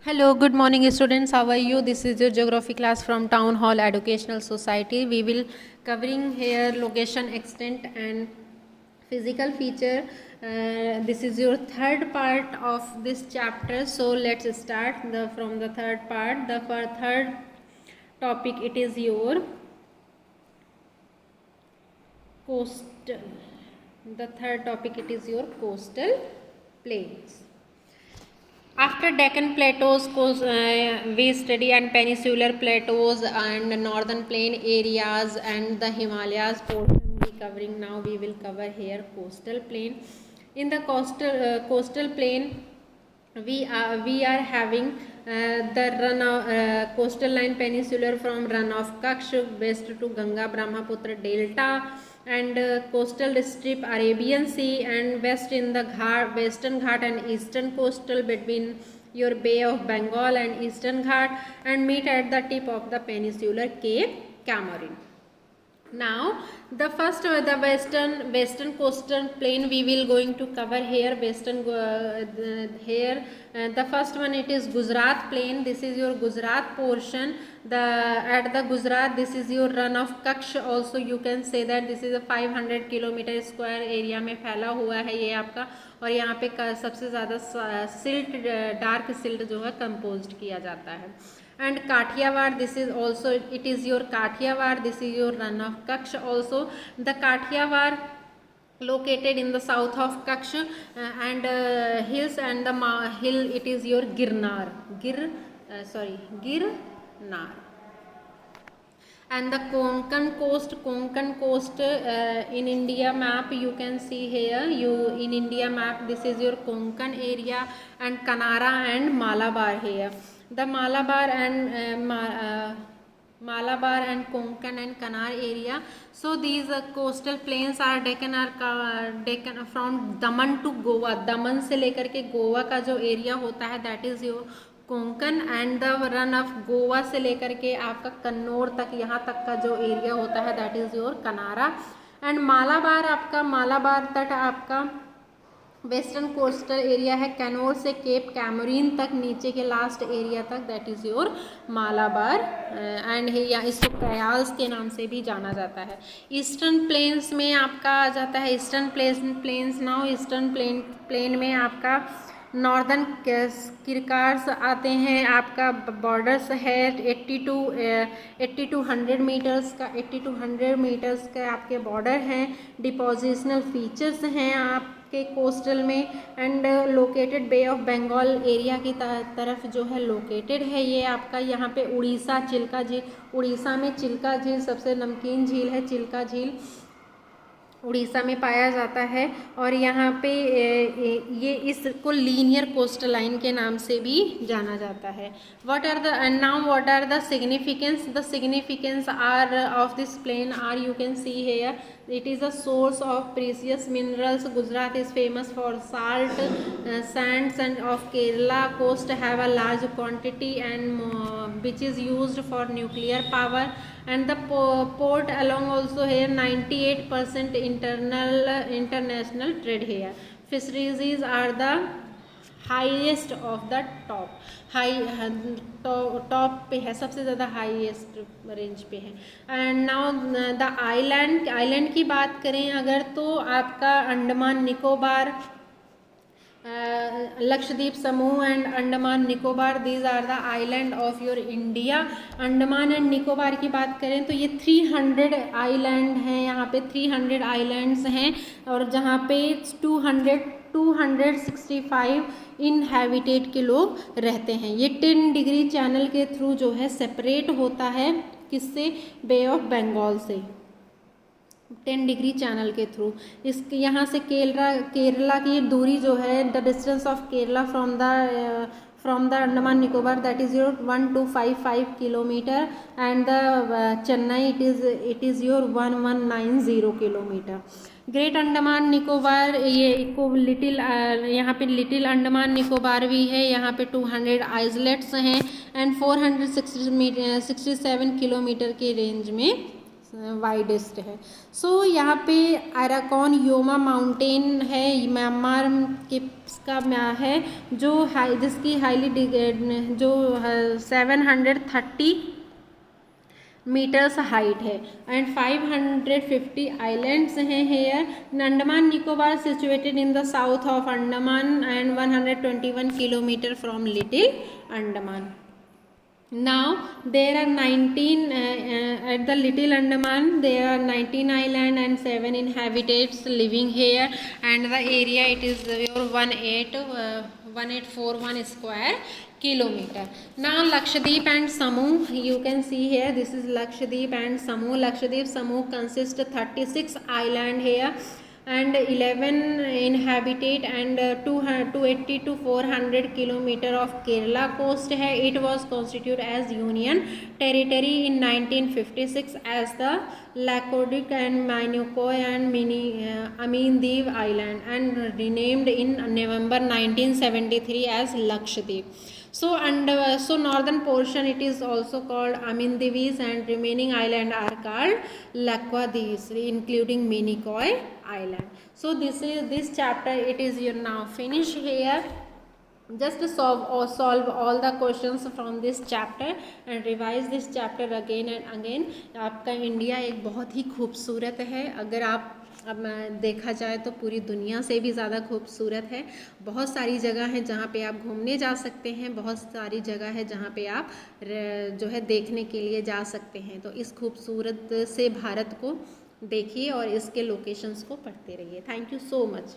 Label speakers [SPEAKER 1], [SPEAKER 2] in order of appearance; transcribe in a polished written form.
[SPEAKER 1] Hello, good morning students. How are you? This is your geography class from Town Hall Educational Society. We will covering here location, extent and physical feature. This is your third part of this chapter. So let's start from the third part. The third topic, it is your coastal. The third topic, it is your coastal plains. After Deccan plateaus, we study and peninsular plateaus and northern plain areas and the Himalayas portion we covering. Now we will cover here coastal plain. In the coastal plain, we are having the run of coastal line peninsular from run of Kutch west to Ganga Brahmaputra delta, and coastal strip Arabian Sea, and west in the western Ghat and eastern coastal between your Bay of Bengal and Eastern Ghat, and meet at the tip of the peninsular Cape Camorin. Now the first the western coastal plain we will going to cover here. The first one, it is Gujarat plain. This is your Gujarat portion. At the Gujarat, this is your run of Kutch. Also you can say that this is a 500 kilometre square area में फैला हुआ है ये आपका, और यहाँ पे सबसे ज़्यादा सिल्ट, डार्क सिल्ट जो है कंपोज्ड किया जाता है. And Kathiawar, this is also, it is your Kathiawar, this is your run of Kutch. Also the Kathiawar located in the south of Kutch and hills, and the hill, it is your Girnar. Girnar. And the Konkan coast in India map you can see here. In India map, this is your Konkan area, and Kanara and Malabar here. The Malabar and Konkan and Kannar area. So these coastal plains are Deccan from Daman to Goa. Daman से लेकर के गोवा का जो area होता है that is your Konkan, and the run of Goa से लेकर के आपका कन्नौर तक, यहाँ तक का जो एरिया होता है that is your Canara. And Malabar, आपका मालाबार तट आपका वेस्टर्न कोस्टल एरिया है, कैनोर से केप कैमरीन तक नीचे के लास्ट एरिया तक that is your Malabar. And इसको कयाल्स के नाम से भी जाना जाता है. ईस्टर्न प्लेन्स में आपका आ जाता है eastern plains. Now eastern plain में आपका नॉर्दर्न किरकार्स आते हैं. आपका बॉर्डर्स है 80 to 100 मीटर्स का आपके बॉर्डर हैं. डिपोजिशनल फीचर्स हैं आपके कोस्टल में, and located bay of Bengal area की तरफ जो है लोकेटेड है ये आपका. यहाँ पे उड़ीसा चिल्का झील, उड़ीसा में चिल्का झील सबसे नमकीन झील है. चिल्का झील उड़ीसा में पाया जाता है, और यहाँ पे ये इसको लीनियर कोस्टल लाइन के नाम से भी जाना जाता है. What are the significance? The significance are of this plain are, you can see here, it is a source of precious minerals. Gujarat is famous for salt sands, and of Kerala coast have a large quantity and which is used for nuclear power. And the port along also here 98% international trade here. Fisheries are the highest of the top पे है, सबसे ज़्यादा highest range पे है. And now the island की बात करें अगर, तो आपका अंडमान निकोबार, लक्षद्वीप समूह and Andaman Nicobar, these are the island of your India. Andaman and Nicobar की बात करें तो ये 300 आइलैंड हैं. यहाँ पे 300 आइलैंड्स हैं, और जहाँ पे 265 इनहैबिटेड के लोग रहते हैं. ये 10 डिग्री चैनल के थ्रू जो है सेपरेट होता है, किससे? बे ऑफ बंगाल से. 10 डिग्री चैनल के थ्रू इसके यहाँ से केरला की दूरी जो है, the distance of Kerala from the Andaman Nicobar that is your 1255 kilometre, and the Chennai it is your 1190 kilometre. Great Andaman Nicobar, ये को लिटिल, यहाँ पे लिटिल अंडमान निकोबार भी है. यहाँ पे 200 आइसलेट्स हैं, एंड 467 किलोमीटर के रेंज में वाइडेस्ट है। सो यहाँ पे अराकॉन योमा माउंटेन है, म्यांमार के का है, जो जिसकी जो 730 मीटर्स हाइट है एंड 550 आइलैंड्स हैं here. Andaman Nicobar situated in the south of Andaman and 121 kilometre from Little Andaman. Now there are 19 at the Little Andaman. There are 19 island and 7 inhabitants living here, and the area it is your 1841 square kilometer. Now Lakshadweep and Samu, you can see here, this is Lakshadweep and Samu. Lakshadweep Samu consists 36 island here and 11 inhabited and 280 to 400 kilometre of Kerala coast है. It was constituted as union territory in 1956 as the Laccadive and Minicoy and Amindiv Island and renamed in November 1973 as Lakshadweep. So northern portion it is also called Amindivis and remaining island are called Laccadives, including Minicoy Island. So this chapter it is now finished here. Just solve all the questions from this chapter and revise this chapter again and again. आपका India एक बहुत ही खूबसूरत है, अगर आप अब देखा जाए तो पूरी दुनिया से भी ज़्यादा खूबसूरत है। बहुत सारी जगह हैं जहाँ पे आप घूमने जा सकते हैं, बहुत सारी जगह है जहाँ पे आप जो है देखने के लिए जा सकते हैं। तो इस खूबसूरत से भारत को देखिए और इसके लोकेशंस को पढ़ते रहिए। Thank you so much.